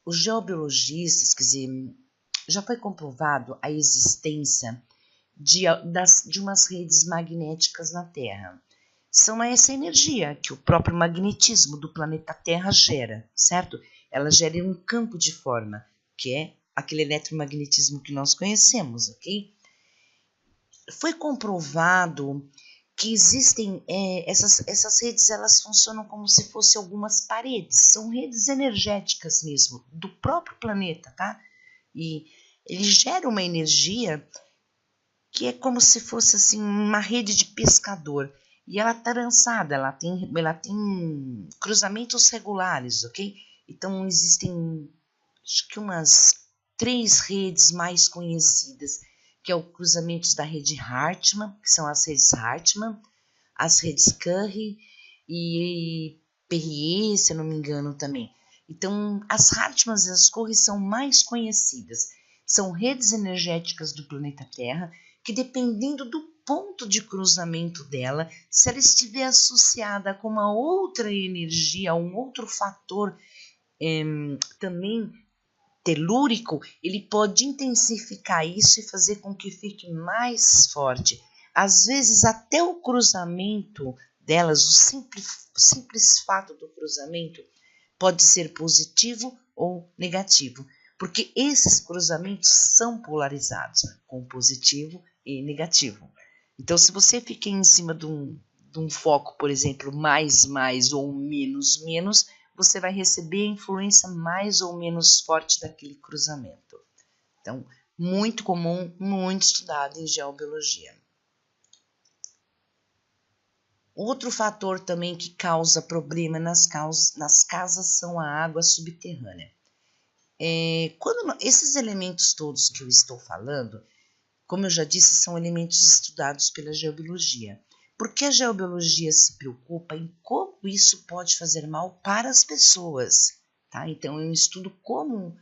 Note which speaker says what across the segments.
Speaker 1: os geobiologistas, quer dizer, já foi comprovado a existência de umas redes magnéticas na Terra. São essa energia que o próprio magnetismo do planeta Terra gera, certo? Ela gera um campo de forma, que é aquele eletromagnetismo que nós conhecemos, ok? Foi comprovado que existem essas redes, elas funcionam como se fossem algumas paredes, são redes energéticas mesmo, do próprio planeta, tá? E ele gera uma energia que é como se fosse assim uma rede de pescador. E ela está lançada, ela tem cruzamentos regulares, ok? Então existem acho que umas 3 redes mais conhecidas, que é o cruzamento da rede Hartmann, que são as redes Hartmann, as redes Curry e Perrier, se eu não me engano também. Então, as Hartmann e as Curry são mais conhecidas. São redes energéticas do planeta Terra que, dependendo do ponto de cruzamento dela, se ela estiver associada com uma outra energia, um outro fator também telúrico, ele pode intensificar isso e fazer com que fique mais forte. Às vezes, até o cruzamento delas, o simples fato do cruzamento, pode ser positivo ou negativo, porque esses cruzamentos são polarizados, com positivo e negativo. Então, se você fica em cima de um foco, por exemplo, mais ou menos, você vai receber a influência mais ou menos forte daquele cruzamento. Então, muito comum, muito estudado em geobiologia. Outro fator também que causa problema nas casas são a água subterrânea. Esses elementos todos que eu estou falando, como eu já disse, são elementos estudados pela geobiologia. Porque a geobiologia se preocupa em como isso pode fazer mal para as pessoas. Tá? Então, eu estudo como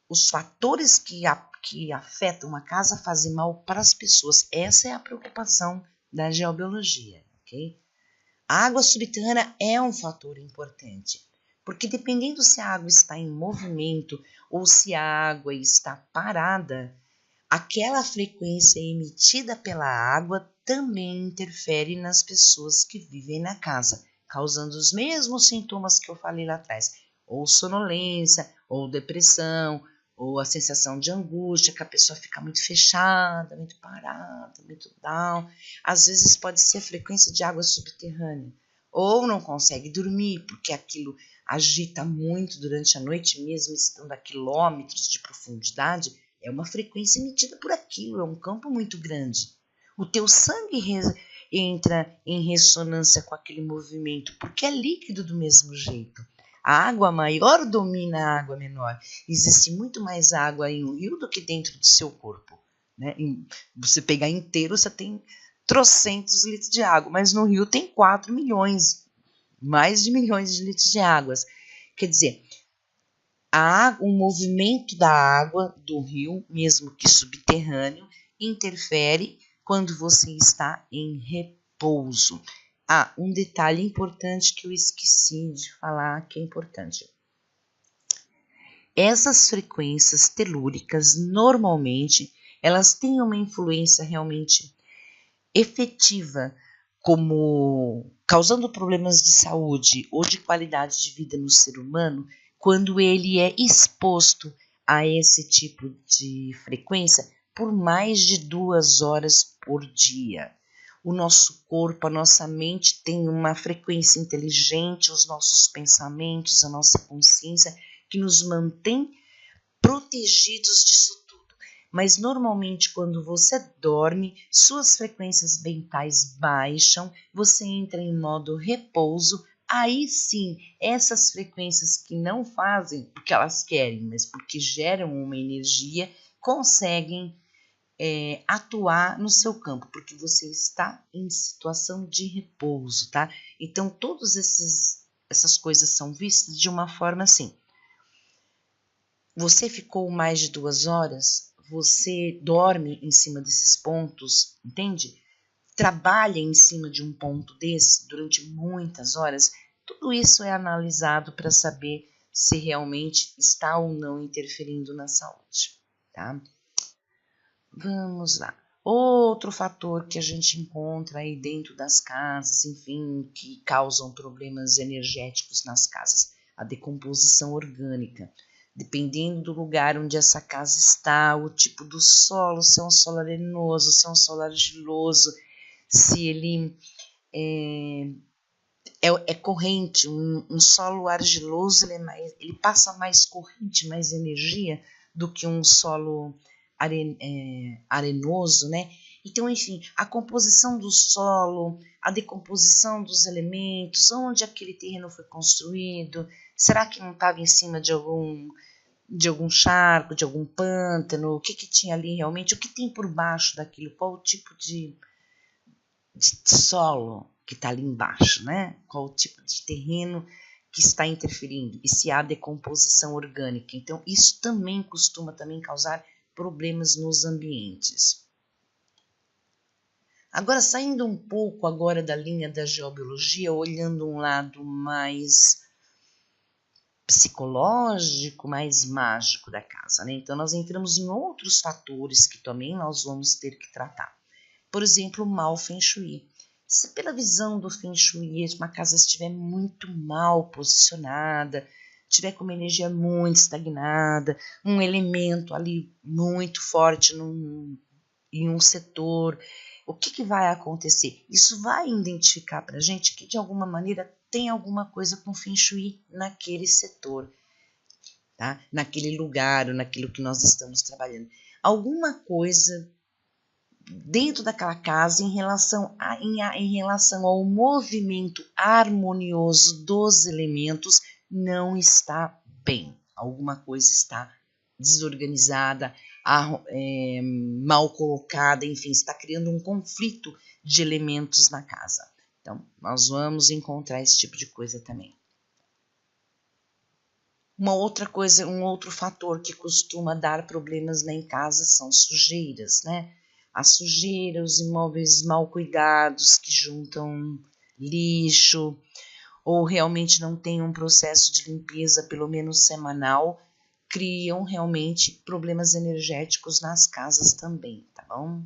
Speaker 1: os fatores que afetam a casa fazem mal para as pessoas. Essa é a preocupação da geobiologia. Okay? A água subterrânea é um fator importante, porque dependendo se a água está em movimento ou se a água está parada, aquela frequência emitida pela água também interfere nas pessoas que vivem na casa, causando os mesmos sintomas que eu falei lá atrás, ou sonolência, ou depressão, ou a sensação de angústia, que a pessoa fica muito fechada, muito parada, muito down. Às vezes pode ser frequência de água subterrânea, ou não consegue dormir, porque aquilo agita muito durante a noite, mesmo estando a quilômetros de profundidade. É uma frequência emitida por aquilo, é um campo muito grande. O teu sangue entra em ressonância com aquele movimento, porque é líquido do mesmo jeito. A água maior domina a água menor. Existe muito mais água em um rio do que dentro do seu corpo. Né? Você pegar inteiro, você tem trocentos litros de água, mas no rio tem 4 milhões, mais de milhões de litros de água. Quer dizer, o movimento da água do rio, mesmo que subterrâneo, interfere quando você está em repouso. Um detalhe importante que eu esqueci de falar, que é importante. Essas frequências telúricas, normalmente, elas têm uma influência realmente efetiva, como causando problemas de saúde ou de qualidade de vida no ser humano, quando ele é exposto a esse tipo de frequência por mais de 2 horas por dia. O nosso corpo, a nossa mente tem uma frequência inteligente, os nossos pensamentos, a nossa consciência, que nos mantém protegidos disso tudo. Mas normalmente quando você dorme, suas frequências mentais baixam, você entra em modo repouso. Aí sim, essas frequências que não fazem porque elas querem, mas porque geram uma energia, conseguem atuar no seu campo, porque você está em situação de repouso, tá? Então, todas essas coisas são vistas de uma forma assim. Você ficou mais de 2 horas, você dorme em cima desses pontos, entende? Trabalha em cima de um ponto desse durante muitas horas. Tudo isso é analisado para saber se realmente está ou não interferindo na saúde, tá? Vamos lá. Outro fator que a gente encontra aí dentro das casas, enfim, que causam problemas energéticos nas casas, a decomposição orgânica. Dependendo do lugar onde essa casa está, o tipo do solo, se é um solo arenoso, se é um solo argiloso, se ele é corrente, um solo argiloso ele passa mais corrente, mais energia do que um solo arenoso, né? Então, enfim, a composição do solo, a decomposição dos elementos, onde aquele terreno foi construído, será que não estava em cima de algum charco, de algum pântano, o que tinha ali realmente, o que tem por baixo daquilo, qual o tipo de solo que está ali embaixo, né? Qual o tipo de terreno que está interferindo e se há decomposição orgânica. Então, isso também costuma causar problemas nos ambientes. Agora, saindo um pouco agora da linha da geobiologia, olhando um lado mais psicológico, mais mágico da casa, né? Então, nós entramos em outros fatores que também nós vamos ter que tratar. Por exemplo, o mau Feng Shui. Se pela visão do Feng Shui uma casa estiver muito mal posicionada, tiver com uma energia muito estagnada, um elemento ali muito forte em um setor, o que vai acontecer? Isso vai identificar para a gente que de alguma maneira tem alguma coisa com Feng Shui naquele setor, tá? Naquele lugar ou naquilo que nós estamos trabalhando. Alguma coisa dentro daquela casa em relação ao movimento harmonioso dos elementos não está bem. Alguma coisa está desorganizada, mal colocada, enfim, está criando um conflito de elementos na casa. Então, nós vamos encontrar esse tipo de coisa também. Uma outra coisa, um outro fator que costuma dar problemas em casa são sujeiras, né? A sujeira, os imóveis mal cuidados que juntam lixo ou realmente não tem um processo de limpeza pelo menos semanal, criam realmente problemas energéticos nas casas também, tá bom?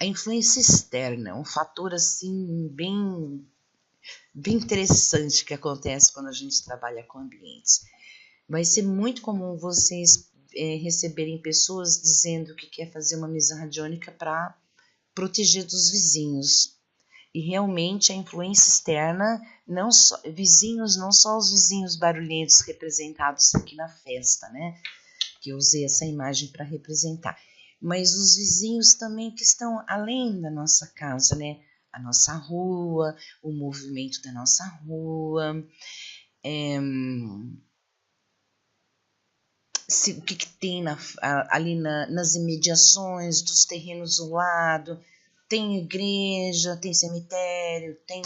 Speaker 1: A influência externa é um fator assim bem interessante que acontece quando a gente trabalha com ambientes. Vai ser muito comum vocês receberem pessoas dizendo que quer fazer uma mesa radiônica para proteger dos vizinhos. E realmente a influência externa, não só os vizinhos barulhentos representados aqui na festa, né? Que eu usei essa imagem para representar, mas os vizinhos também que estão além da nossa casa, né? A nossa rua, o movimento da nossa rua, o que tem ali nas imediações dos terrenos do lado, tem igreja, tem cemitério, tem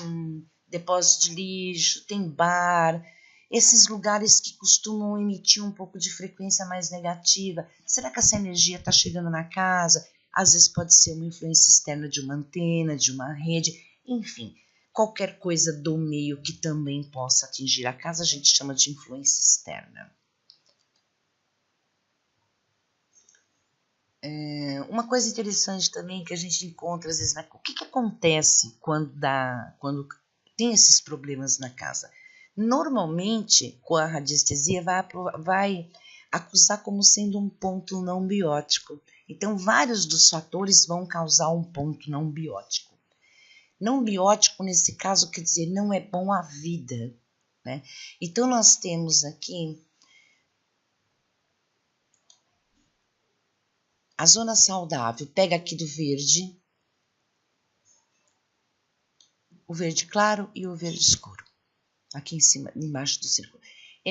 Speaker 1: depósito de lixo, tem bar, esses lugares que costumam emitir um pouco de frequência mais negativa. Será que essa energia está chegando na casa? Às vezes pode ser uma influência externa de uma antena, de uma rede, enfim, qualquer coisa do meio que também possa atingir a casa, a gente chama de influência externa. Uma coisa interessante também que a gente encontra às vezes, o que acontece quando tem esses problemas na casa? Normalmente, com a radiestesia, vai acusar como sendo um ponto não biótico. Então, vários dos fatores vão causar um ponto não biótico. Não biótico, nesse caso, quer dizer, não é bom à vida, né? Então, nós temos aqui a zona saudável, pega aqui do verde, o verde claro e o verde escuro, aqui em cima, embaixo do círculo.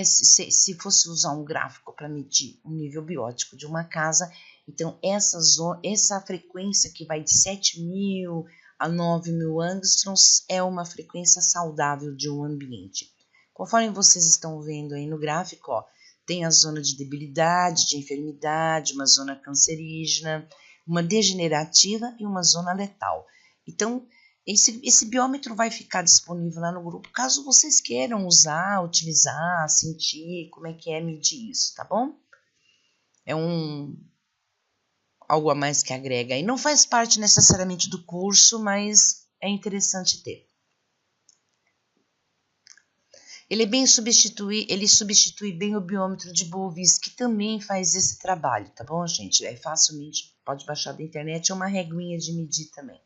Speaker 1: Se fosse usar um gráfico para medir o nível biótico de uma casa, então essa frequência que vai de 7.000 a 9.000 angstroms é uma frequência saudável de um ambiente. Conforme vocês estão vendo aí no gráfico, ó, tem a zona de debilidade, de enfermidade, uma zona cancerígena, uma degenerativa e uma zona letal. Então, esse biômetro vai ficar disponível lá no grupo, caso vocês queiram usar, utilizar, sentir como é que é medir isso, tá bom? É algo a mais que agrega. E não faz parte necessariamente do curso, mas é interessante ter. Ele substitui bem o biômetro de Bovis, que também faz esse trabalho, tá bom, gente? Facilmente, pode baixar da internet, é uma reguinha de medir também.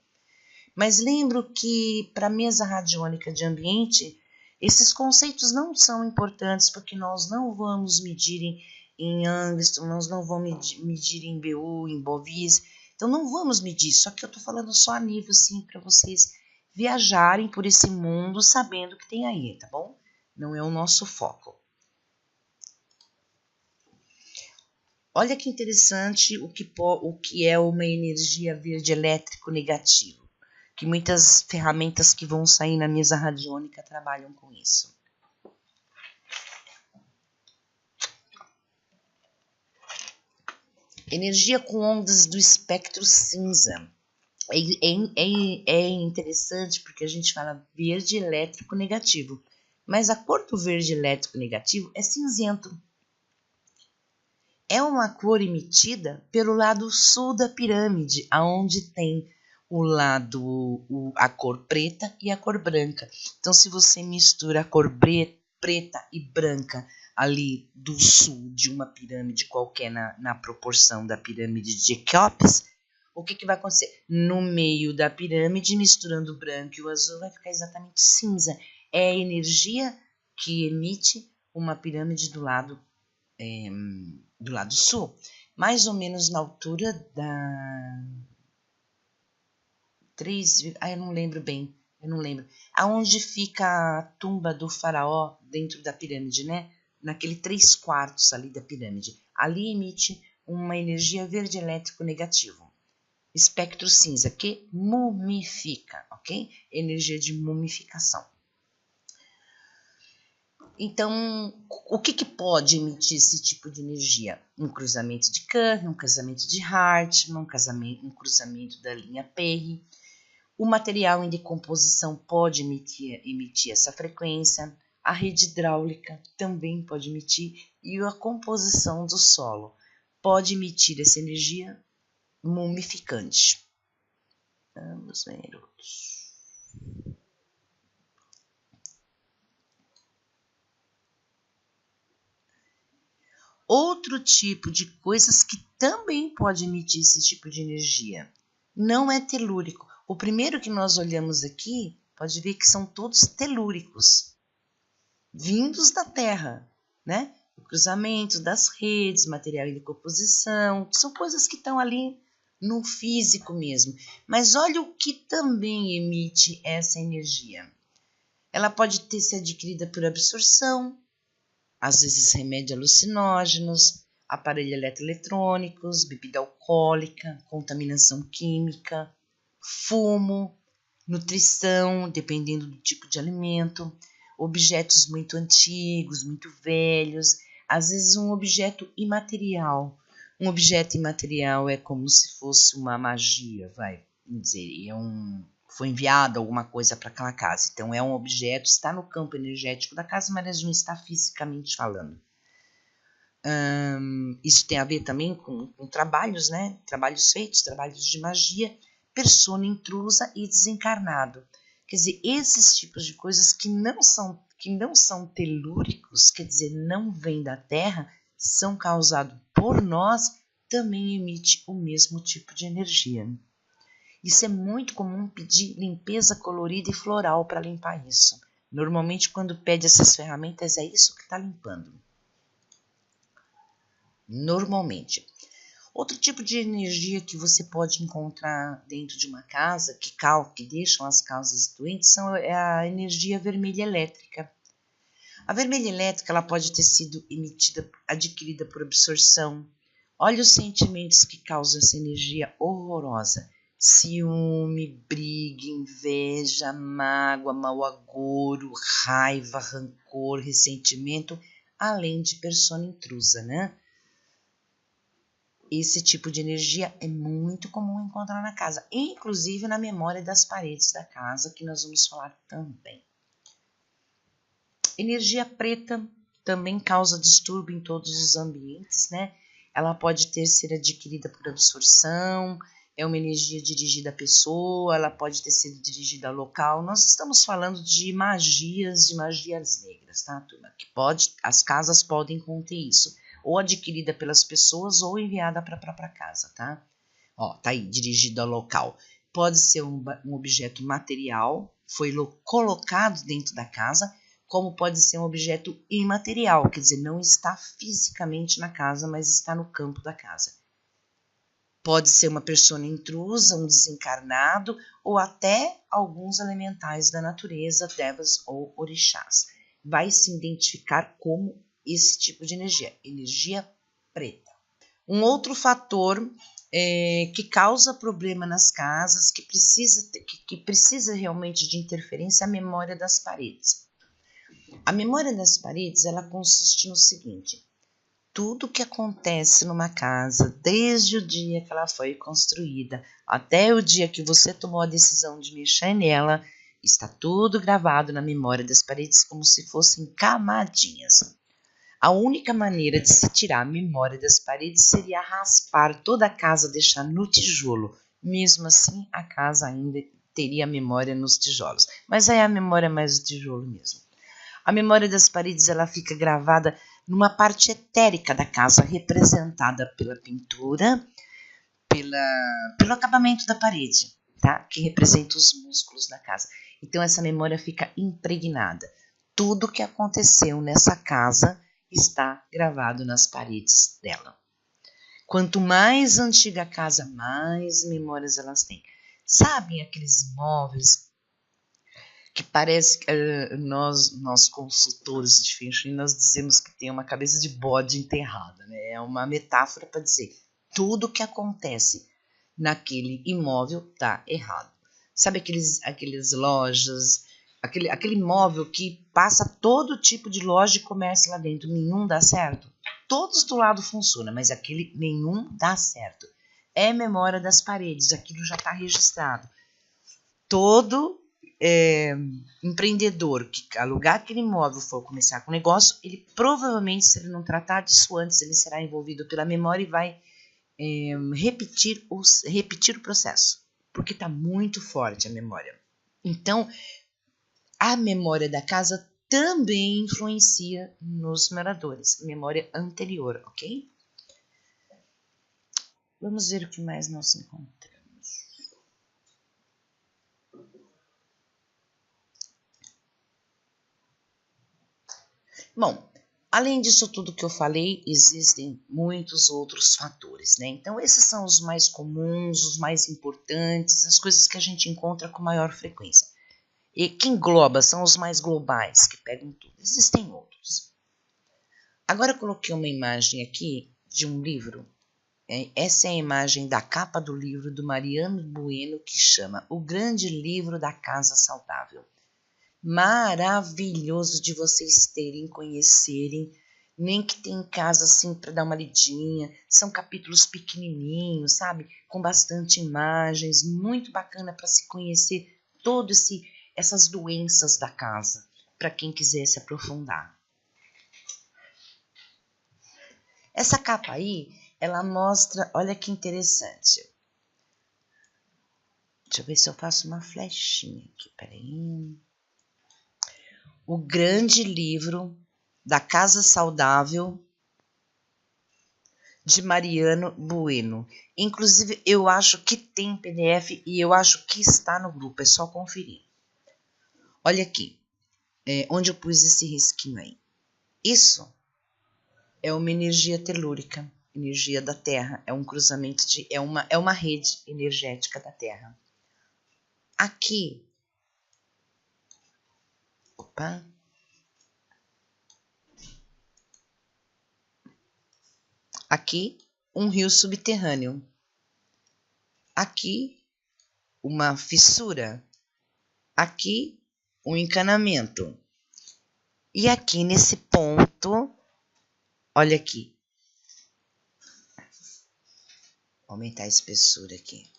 Speaker 1: Mas lembro que para a mesa radiônica de ambiente, esses conceitos não são importantes, porque nós não vamos medir em Angstrom, nós não vamos medir em BU, em Bovis, então não vamos medir, só que eu estou falando só a nível, assim, para vocês viajarem por esse mundo sabendo que tem aí, tá bom? Não é o nosso foco. Olha que interessante o que é uma energia verde elétrico negativo, que muitas ferramentas que vão sair na mesa radiônica trabalham com isso. Energia com ondas do espectro cinza. É interessante porque a gente fala verde elétrico negativo, mas a cor do verde elétrico negativo é cinzento. É uma cor emitida pelo lado sul da pirâmide, aonde tem a cor preta e a cor branca. Então, se você mistura a cor preta e branca ali do sul de uma pirâmide qualquer na proporção da pirâmide de Quéops, o que vai acontecer? No meio da pirâmide, misturando o branco e o azul, vai ficar exatamente cinza. É a energia que emite uma pirâmide do lado sul, mais ou menos na altura da 3, eu não lembro bem, aonde fica a tumba do faraó dentro da pirâmide, né? Naquele 3/4 ali da pirâmide. Ali emite uma energia verde elétrico negativo. Espectro cinza, que mumifica, ok? Energia de mumificação. Então, o que pode emitir esse tipo de energia? Um cruzamento de Kerr, um cruzamento de Hartmann, um cruzamento da linha Perry. O material em decomposição pode emitir essa frequência. A rede hidráulica também pode emitir. E a composição do solo pode emitir essa energia mumificante. Vamos ver outros. Outro tipo de coisas que também pode emitir esse tipo de energia não é telúrico. O primeiro que nós olhamos aqui, pode ver que são todos telúricos, vindos da Terra, né? O cruzamento das redes, material em decomposição, são coisas que estão ali no físico mesmo. Mas olha o que também emite essa energia. Ela pode ter sido adquirida por absorção, às vezes remédios alucinógenos, aparelhos eletroeletrônicos, bebida alcoólica, contaminação química, fumo, nutrição, dependendo do tipo de alimento, objetos muito antigos, muito velhos, às vezes um objeto imaterial. Um objeto imaterial é como se fosse uma magia, vai dizer, foi enviado alguma coisa para aquela casa. Então, é um objeto, está no campo energético da casa, mas não está fisicamente falando. Isso tem a ver também com trabalhos, né? Trabalhos feitos, trabalhos de magia, persona intrusa e desencarnado. Quer dizer, esses tipos de coisas que não são telúricos, quer dizer, não vêm da Terra, são causados por nós, também emite o mesmo tipo de energia. Isso é muito comum pedir limpeza colorida e floral para limpar isso. Normalmente, quando pede essas ferramentas, é isso que está limpando. Normalmente. Outro tipo de energia que você pode encontrar dentro de uma casa, que deixam as casas doentes, é a energia vermelha elétrica. A vermelha elétrica ela pode ter sido adquirida por absorção. Olha os sentimentos que causam essa energia horrorosa. Ciúme, briga, inveja, mágoa, mau agouro, raiva, rancor, ressentimento, além de persona intrusa, né? esse tipo de energia é muito comum encontrar na casa, inclusive na memória das paredes da casa, que nós vamos falar também. Energia preta também causa distúrbio em todos os ambientes, né? Ela pode ser adquirida por absorção, é uma energia dirigida à pessoa, ela pode ter sido dirigida ao local. Nós estamos falando de magias negras, tá, turma? As casas podem conter isso, ou adquirida pelas pessoas ou enviada para a própria casa, tá? Ó, tá aí, dirigida ao local. Pode ser um objeto material, foi colocado dentro da casa, como pode ser um objeto imaterial, quer dizer, não está fisicamente na casa, mas está no campo da casa. Pode ser uma pessoa intrusa, um desencarnado, ou até alguns elementais da natureza, devas ou orixás. Vai se identificar como esse tipo de energia preta. Um outro fator que causa problema nas casas, que precisa realmente de interferência, é a memória das paredes. A memória das paredes, ela consiste no seguinte: tudo que acontece numa casa, desde o dia que ela foi construída até o dia que você tomou a decisão de mexer nela, está tudo gravado na memória das paredes como se fossem camadinhas. A única maneira de se tirar a memória das paredes seria raspar toda a casa, deixar no tijolo. Mesmo assim, a casa ainda teria memória nos tijolos. Mas aí a memória é mais o tijolo mesmo. A memória das paredes, ela fica gravada numa parte etérica da casa, representada pela pintura, pelo acabamento da parede, tá? Que representa os músculos da casa. Então, essa memória fica impregnada. Tudo que aconteceu nessa casa está gravado nas paredes dela. Quanto mais antiga a casa, mais memórias elas têm. Sabem aqueles imóveis que parece que nós consultores de Feng Shui, nós dizemos que tem uma cabeça de bode enterrada, né? É uma metáfora para dizer tudo que acontece naquele imóvel está errado. Sabe aqueles lojas, aquele imóvel que passa todo tipo de loja e comércio lá dentro, nenhum dá certo? Todos do lado funcionam, mas aquele nenhum dá certo. É memória das paredes, aquilo já está registrado. Todo empreendedor que alugar aquele imóvel for começar com o negócio, ele provavelmente, se ele não tratar disso antes, ele será envolvido pela memória e vai repetir o processo, porque está muito forte a memória. Então, a memória da casa também influencia nos moradores, memória anterior, ok? Vamos ver o que mais nós encontramos. Bom, além disso tudo que eu falei, existem muitos outros fatores, né? Então, esses são os mais comuns, os mais importantes, as coisas que a gente encontra com maior frequência. E que engloba, são os mais globais, que pegam tudo. Existem outros. Agora eu coloquei uma imagem aqui de um livro. Essa é a imagem da capa do livro do Mariano Bueno, que chama O Grande Livro da Casa Saudável. Maravilhoso de vocês terem, conhecerem, nem que tem em casa assim para dar uma lidinha. São capítulos pequenininhos, sabe? Com bastante imagens, muito bacana para se conhecer todas essas doenças da casa, para quem quiser se aprofundar. Essa capa aí, ela mostra, olha que interessante. Deixa eu ver se eu faço uma flechinha aqui, peraí. O Grande Livro da Casa Saudável, de Mariano Bueno. Inclusive, eu acho que tem PDF e eu acho que está no grupo, é só conferir. Olha aqui, onde eu pus esse risquinho aí. Isso é uma energia telúrica, energia da Terra, é um cruzamento é uma rede energética da Terra. Aqui, opa, aqui um rio subterrâneo, aqui uma fissura, aqui um encanamento, e aqui nesse ponto, olha aqui, aumentar a espessura aqui.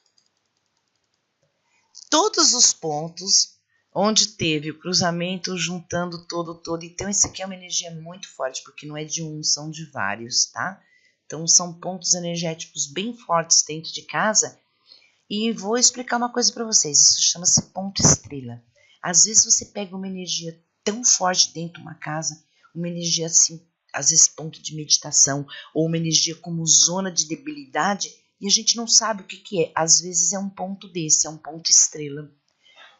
Speaker 1: Todos os pontos onde teve o cruzamento juntando todo. Então, esse aqui é uma energia muito forte, porque não é de um, são de vários, tá? Então, são pontos energéticos bem fortes dentro de casa. E vou explicar uma coisa para vocês. Isso chama-se ponto estrela. Às vezes, você pega uma energia tão forte dentro de uma casa, uma energia assim, às vezes ponto de meditação, ou uma energia como zona de debilidade, e a gente não sabe o que é. Às vezes é um ponto desse, é um ponto estrela.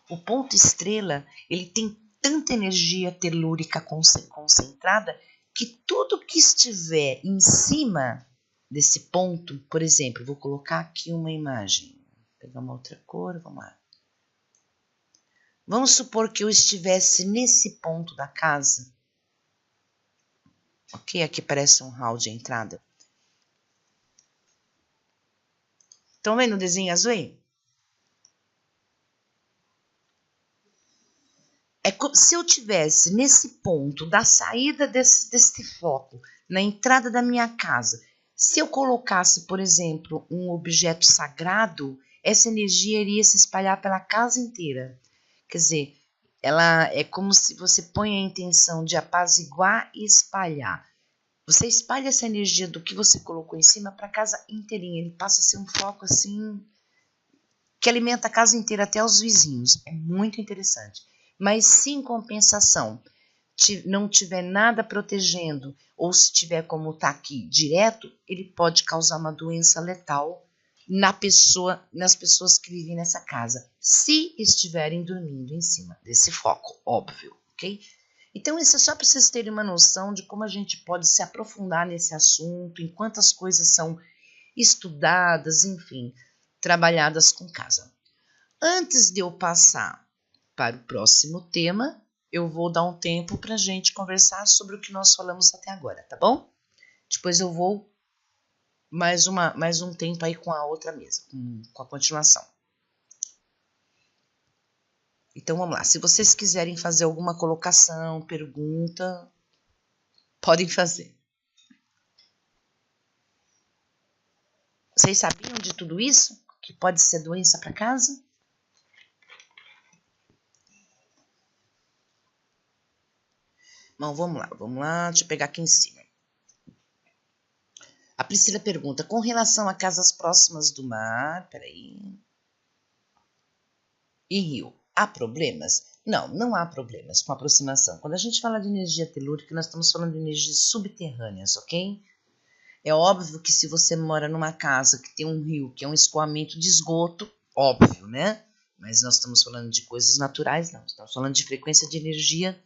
Speaker 1: O ponto estrela, ele tem tanta energia telúrica concentrada que tudo que estiver em cima desse ponto, por exemplo, vou colocar aqui uma imagem. Vou pegar uma outra cor, vamos lá. Vamos supor que eu estivesse nesse ponto da casa. Ok? Aqui parece um hall de entrada. Estão vendo o desenho azul aí? É como se eu tivesse nesse ponto da saída desse foco, na entrada da minha casa. Se eu colocasse, por exemplo, um objeto sagrado, essa energia iria se espalhar pela casa inteira. Quer dizer, ela é como se você põe a intenção de apaziguar e espalhar. Você espalha essa energia do que você colocou em cima para a casa inteirinha. Ele passa a ser um foco assim que alimenta a casa inteira, até os vizinhos. É muito interessante. Mas se em compensação não tiver nada protegendo, ou se tiver como está aqui direto, ele pode causar uma doença letal nas pessoas que vivem nessa casa, se estiverem dormindo em cima desse foco, óbvio, ok? Então, isso é só para vocês terem uma noção de como a gente pode se aprofundar nesse assunto, em quantas coisas são estudadas, enfim, trabalhadas com casa. Antes de eu passar para o próximo tema, eu vou dar um tempo para a gente conversar sobre o que nós falamos até agora, tá bom? Depois eu vou mais um tempo aí com a outra mesa, com a continuação. Então vamos lá, se vocês quiserem fazer alguma colocação, pergunta, podem fazer. Vocês sabiam de tudo isso? Que pode ser doença para casa? Bom, vamos lá, deixa eu pegar aqui em cima. A Priscila pergunta, com relação a casas próximas do mar, e rio, há problemas? Não, não há problemas com aproximação. Quando a gente fala de energia telúrica, nós estamos falando de energias subterrâneas, ok? É óbvio que se você mora numa casa que tem um rio, que é um escoamento de esgoto, óbvio, né? Mas nós estamos falando de coisas naturais, não. Estamos falando de frequência de energia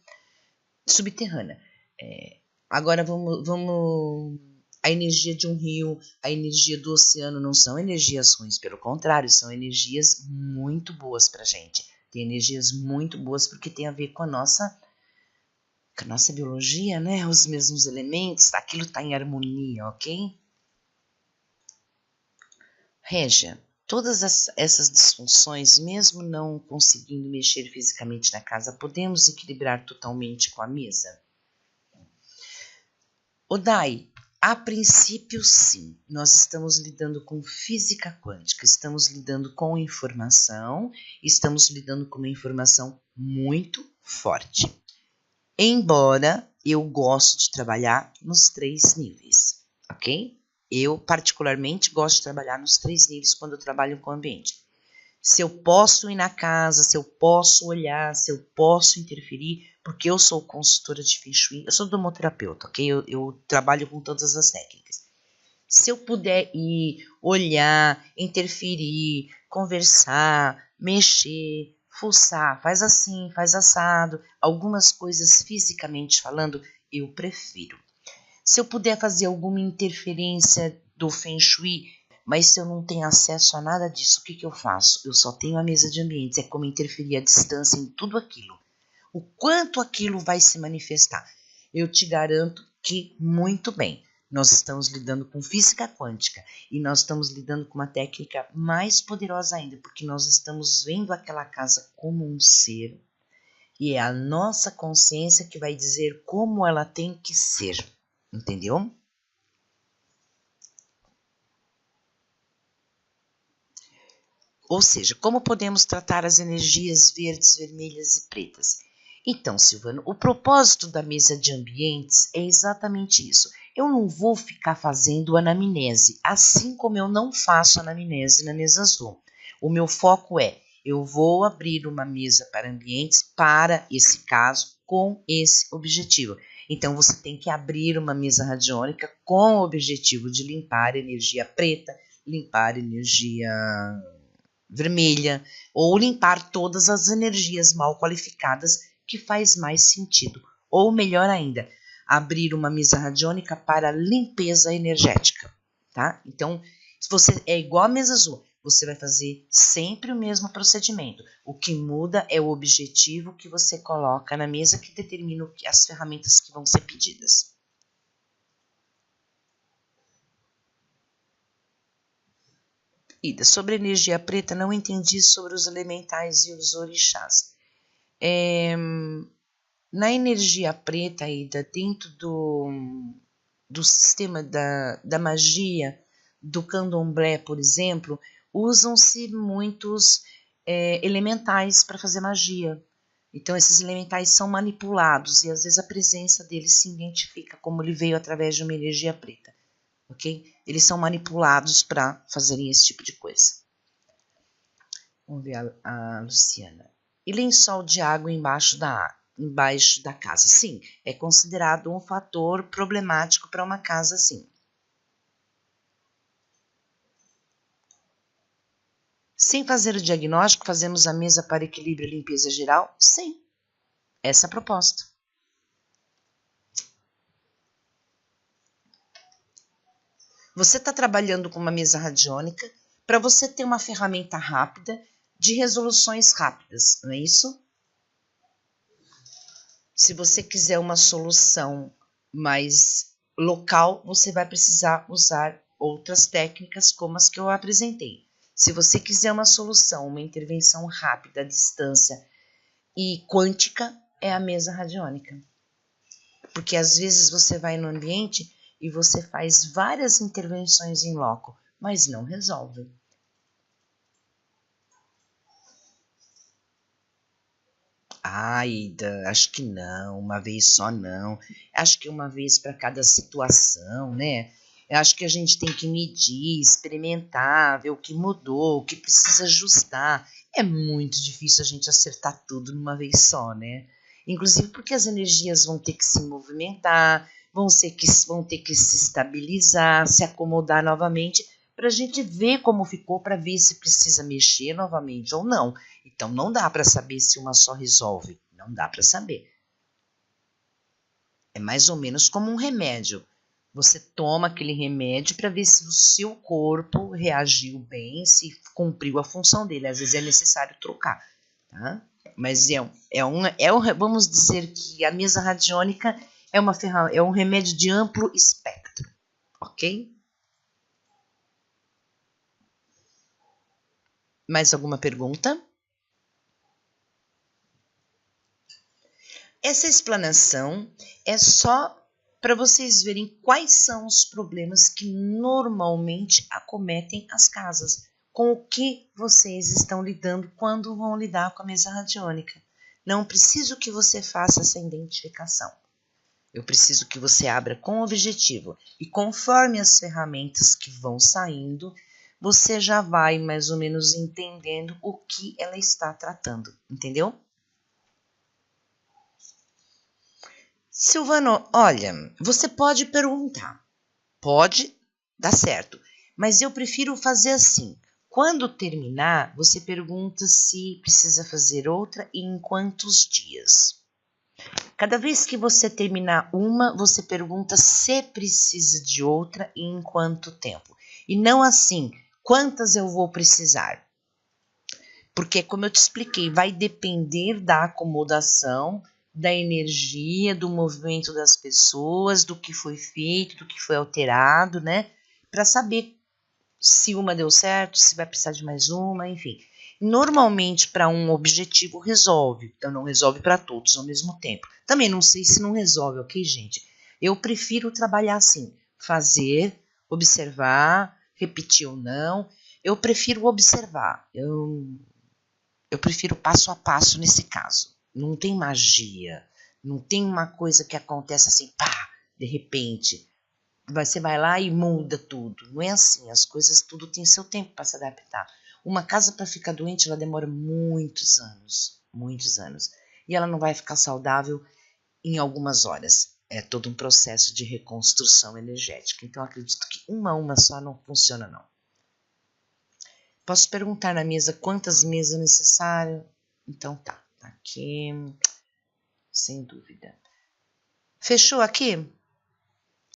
Speaker 1: subterrânea. Agora vamos. A energia de um rio, a energia do oceano não são energias ruins, pelo contrário, são energias muito boas para a gente. Tem energias muito boas porque tem a ver com a nossa biologia, né? Os mesmos elementos, aquilo está em harmonia, ok? Régia, todas essas disfunções, mesmo não conseguindo mexer fisicamente na casa, podemos equilibrar totalmente com a mesa? Odai, a princípio sim, nós estamos lidando com física quântica, estamos lidando com informação, estamos lidando com uma informação muito forte. Embora eu goste de trabalhar nos 3 níveis, ok? Eu particularmente gosto de trabalhar nos 3 níveis quando eu trabalho com o ambiente. Se eu posso ir na casa, se eu posso olhar, se eu posso interferir, porque eu sou consultora de Feng Shui, eu sou domoterapeuta, ok? Eu trabalho com todas as técnicas. Se eu puder ir, olhar, interferir, conversar, mexer, fuçar, faz assim, faz assado, algumas coisas fisicamente falando, eu prefiro. Se eu puder fazer alguma interferência do Feng Shui, mas se eu não tenho acesso a nada disso, o que eu faço? Eu só tenho a mesa de ambientes, é como interferir à distância em tudo aquilo. O quanto aquilo vai se manifestar? Eu te garanto que muito bem. Nós estamos lidando com física quântica e nós estamos lidando com uma técnica mais poderosa ainda, porque nós estamos vendo aquela casa como um ser e é a nossa consciência que vai dizer como ela tem que ser, entendeu? Ou seja, como podemos tratar as energias verdes, vermelhas e pretas? Então, Silvano, o propósito da mesa de ambientes é exatamente isso. Eu não vou ficar fazendo anamnese, assim como eu não faço anamnese na mesa azul. O meu foco é, eu vou abrir uma mesa para ambientes para esse caso, com esse objetivo. Então, você tem que abrir uma mesa radiônica com o objetivo de limpar a energia preta, limpar a energia vermelha, ou limpar todas as energias mal qualificadas que faz mais sentido. Ou melhor ainda, abrir uma mesa radiônica para limpeza energética, tá? Então, se você é igual a mesa azul, você vai fazer sempre o mesmo procedimento. O que muda é o objetivo que você coloca na mesa que determina as ferramentas que vão ser pedidas. Ida, sobre energia preta, não entendi sobre os elementais e os orixás. Na energia preta, Ida, dentro do sistema da magia, do candomblé, por exemplo, usam-se muitos elementais para fazer magia. Então, esses elementais são manipulados e às vezes a presença deles se identifica como ele veio através de uma energia preta. Ok? Eles são manipulados para fazerem esse tipo de coisa. Vamos ver a Luciana. E lençol de água embaixo da casa? Sim, é considerado um fator problemático para uma casa, sim. Sem fazer o diagnóstico, fazemos a mesa para equilíbrio e limpeza geral? Sim, essa é a proposta. Você está trabalhando com uma mesa radiônica para você ter uma ferramenta rápida de resoluções rápidas, não é isso? Se você quiser uma solução mais local, você vai precisar usar outras técnicas como as que eu apresentei. Se você quiser uma solução, uma intervenção rápida à distância e quântica, é a mesa radiônica. Porque às vezes você vai no ambiente e você faz várias intervenções em loco, mas não resolve. Ida, acho que não, uma vez só não. Acho que uma vez para cada situação, né? Eu acho que a gente tem que medir, experimentar, ver o que mudou, o que precisa ajustar. É muito difícil a gente acertar tudo numa vez só, né? Inclusive porque as energias vão ter que se movimentar, vão ter que se estabilizar, se acomodar novamente, para a gente ver como ficou, para ver se precisa mexer novamente ou não. Então não dá para saber se uma só resolve, não dá para saber. É mais ou menos como um remédio. Você toma aquele remédio para ver se o seu corpo reagiu bem, se cumpriu a função dele. Às vezes é necessário trocar, tá? Mas vamos dizer que a mesa radiônica é um remédio de amplo espectro, ok? Mais alguma pergunta? Essa explanação é só para vocês verem quais são os problemas que normalmente acometem as casas, com o que vocês estão lidando quando vão lidar com a mesa radiônica. Não preciso que você faça essa identificação. Eu preciso que você abra com objetivo e conforme as ferramentas que vão saindo, você já vai mais ou menos entendendo o que ela está tratando, entendeu? Silvano, olha, você pode perguntar, pode dar certo, mas eu prefiro fazer assim. Quando terminar, você pergunta se precisa fazer outra e em quantos dias. Cada vez que você terminar uma, você pergunta se precisa de outra e em quanto tempo. E não assim, quantas eu vou precisar. Porque, como eu te expliquei, vai depender da acomodação, da energia, do movimento das pessoas, do que foi feito, do que foi alterado, né? Para saber se uma deu certo, se vai precisar de mais uma, enfim. Normalmente, para um objetivo, resolve. Então, não resolve para todos ao mesmo tempo. Também não sei se não resolve, ok, gente? Eu prefiro trabalhar assim, fazer, observar, repetir ou não. Eu prefiro observar, eu prefiro passo a passo nesse caso. Não tem magia, não tem uma coisa que acontece assim, pá, de repente. Você vai lá e muda tudo. Não é assim, as coisas tudo tem seu tempo para se adaptar. Uma casa para ficar doente, ela demora muitos anos, muitos anos. E ela não vai ficar saudável em algumas horas. É todo um processo de reconstrução energética. Então, acredito que uma só não funciona, não. Posso perguntar na mesa quantas mesas é necessário? Então tá aqui, sem dúvida. Fechou aqui?